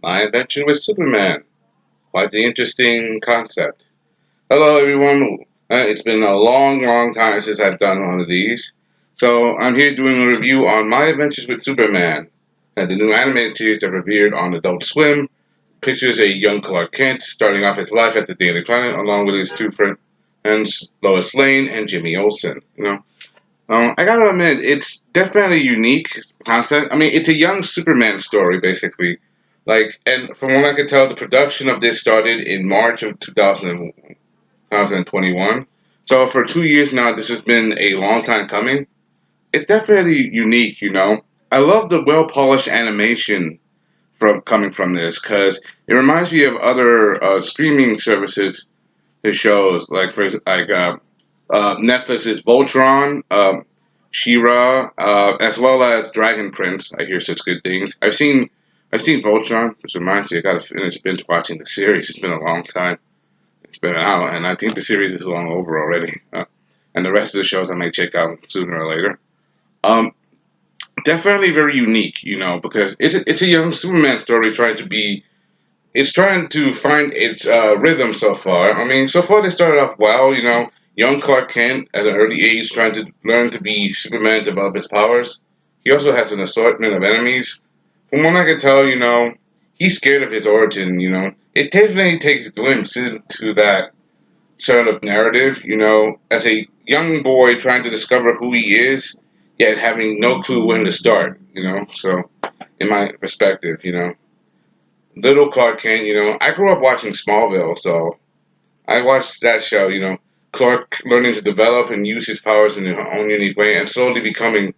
My Adventure with Superman. Quite the interesting concept. Hello, everyone. It's been a long, long time since I've done one of these. So I'm here doing a review on My Adventures with Superman, the new animated series that premiered on Adult Swim. Pictures a young Clark Kent starting off his life at the Daily Planet along with his two friends, Lois Lane and Jimmy Olsen. I gotta admit, it's definitely a unique concept. I mean, it's a young Superman story, basically. And from what I could tell, the production of this started in March of 2021. So for 2 years now, this has been a long time coming. It's definitely unique. I love the well polished animation from coming from this because it reminds me of other streaming services to shows Netflix's Voltron, She-Ra, as well as Dragon Prince. I hear such good things. I've seen Voltron, which reminds me I got to finish binge watching the series. It's been a long time. It's been an hour, and I think the series is long over already. And the rest of the shows I may check out sooner or later. Um, Definitely very unique, because it's a young Superman story trying to be. It's trying to find its rhythm so far. I mean, so far they started off well. Young Clark Kent at an early age trying to learn to be Superman, develop his powers. He also has an assortment of enemies. From what I can tell, he's scared of his origin. It definitely takes a glimpse into that sort of narrative, as a young boy trying to discover who he is, yet having no clue when to start. So, in my perspective, little Clark Kent, I grew up watching Smallville, so I watched that show, Clark learning to develop and use his powers in his own unique way and slowly becoming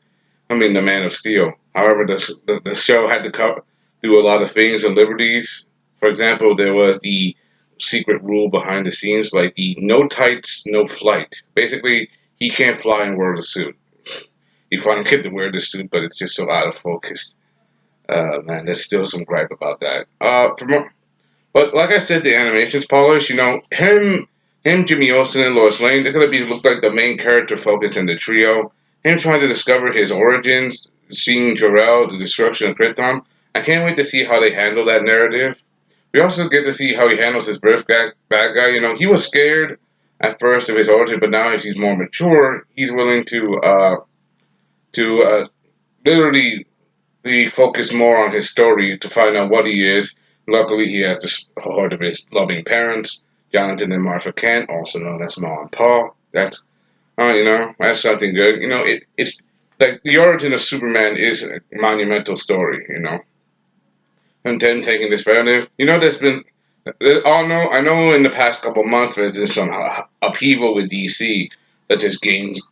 the Man of Steel. However, the show had to do a lot of things and liberties. For example, there was the secret rule behind the scenes, like the no tights, no flight. Basically, he can't fly and wear the suit. He finally get to wear the suit, but it's just so out of focus. Man, there's still some gripe about that. But like I said, the animation's polished. Him, Jimmy Olsen, and Lois Lane, they're gonna be look like the main character focus in the trio. Him trying to discover his origins, seeing Jor-El, the destruction of Krypton. I can't wait to see how they handle that narrative. We also get to see how he handles his bad guy. He was scared at first of his origin, but now as he's more mature, he's willing to literally we focus more on his story to find out what he is. Luckily, he has the support of his loving parents, Jonathan and Martha Kent, also known as Ma and Pa. That's something good. It's like the origin of Superman is a monumental story. And then taking this perspective, there's been, I know in the past couple months there's been some upheaval with DC, such as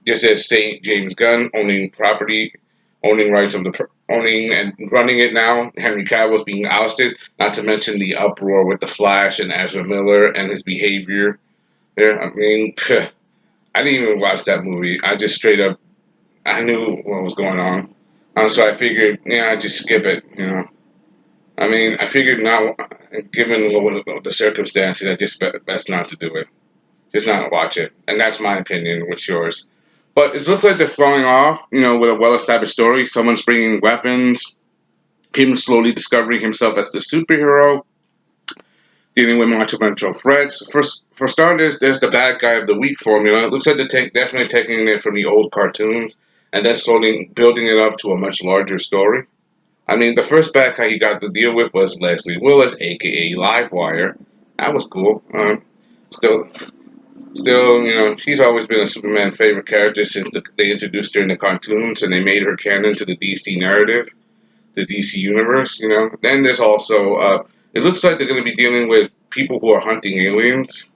just as Saint James Gunn owning rights of owning and running it now. Henry Cavill's being ousted. Not to mention the uproar with the Flash and Ezra Miller and his behavior. There, I mean, I didn't even watch that movie. I just straight up, I knew what was going on, so I figured, yeah, I just skip it. I mean, I figured now, given the circumstances, I just best not to do it. Just not watch it, and that's my opinion. What's yours? But it looks like they're flowing off, with a well-established story. Someone's bringing weapons. Him slowly discovering himself as the superhero, dealing with multidimensional threats. For starters, there's the bad guy of the week formula. It looks like they're definitely taking it from the old cartoons, and then slowly building it up to a much larger story. I mean, the first bad guy he got to deal with was Leslie Willis, aka Livewire. That was cool. Still, still, she's always been a Superman favorite character since they introduced her in the cartoons and they made her canon to the DC narrative, the DC universe. Then there's also, it looks like they're going to be dealing with people who are hunting aliens.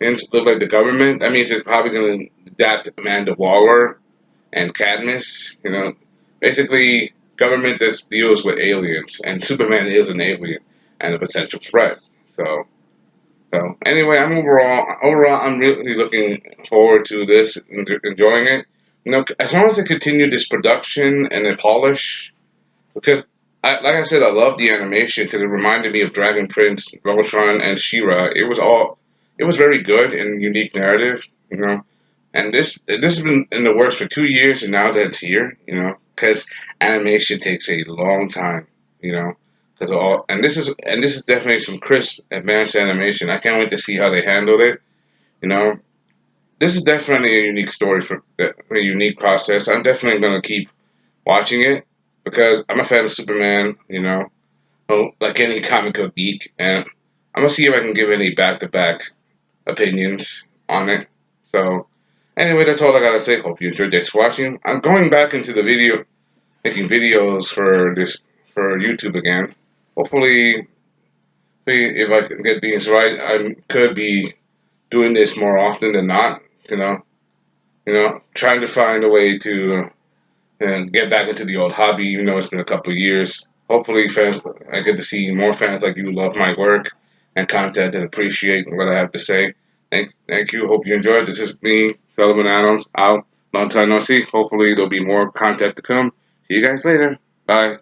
And look like the government. That means they're probably going to adapt Amanda Waller and Cadmus. Basically, government that deals with aliens, and Superman is an alien and a potential threat. So anyway, overall, I'm really looking forward to this, and enjoying it. As long as they continue this production and the polish, because like I said, I love the animation because it reminded me of Dragon Prince, Voltron, and She-Ra. It was very good and unique narrative. And this has been in the works for 2 years, and now that it's here. Because animation takes a long time. because all and this is definitely some crisp advanced animation. I can't wait to see how they handle it. You know, this is definitely a unique story for a unique process. I'm definitely gonna keep watching it because I'm a fan of Superman. You know, well, like any comic book geek, and I'm gonna see if I can give any back to back opinions on it. So anyway, that's all I gotta say. Hope you enjoyed this watching. I'm going back into the video making videos for this for YouTube again. Hopefully, if I can get things right, I could be doing this more often than not. You know, trying to find a way to get back into the old hobby. Even though it's been a couple of years. Hopefully, fans, I get to see more fans like you love my work and content and appreciate what I have to say. Thank you. Hope you enjoyed. This is me, Sellavin Adams. Out. Long time no see. Hopefully, there'll be more content to come. See you guys later. Bye.